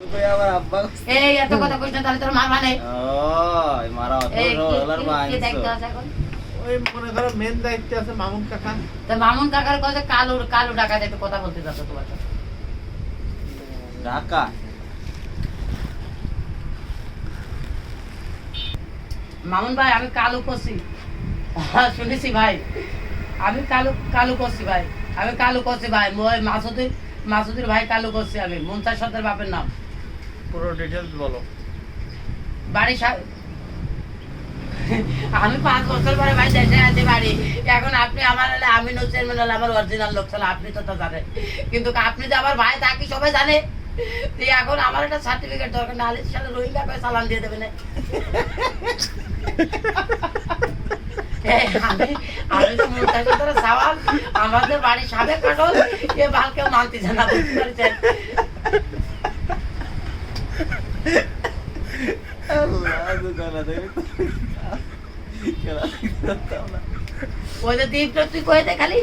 এই এত কথা কইছ না তাহলে তোর মা মানে ওই মারা অত রোলার মাইন্স কি দেখতে আছে এখন ওই মনে করো মেন দায়িত্বে আছে মামুন কাকা। তো মামুন কাকার কাছে কালু কালু ডাকাতে একটু কথা বলতে যাচ্ছ তোমার সাথে ঢাকা মামুন ভাই আমি কালু করছি শুনেছি ভাই আমি কালু কালু করছি ভাই আমি কালু করছি ভাই মই মাসুদের ভাই কালু করছি আমি মুনতাজ সর্দার বাপের নাম পুরো ডিটেইলস বলো। বাড়ি আমি 5 বছর পরে ভাই দেশে আছি বাড়ি এখন আপনি আমার হলে আমি চেয়ারম্যান হলে আমার অরিজিনাল লোক ছিল আপনি তো তা জানেন কিন্তু আপনি যে আমার ভাই তা কি সবাই জানে তো এখন আমার একটা সার্টিফিকেট দরকার না হলে সাথে রোহিঙ্গা করে সালাম দিয়ে দেবেন আমি তো মুনতাজ সর্দারের সওয়াল আমাদের বাড়ির সাবেক কাটল এ বাল কেউ মানতেছে না বুঝতে পারছেন আল্লাহ দুগানা দেখে খেলা দেখতে না ওই যে দীপ তুই কই দে খালি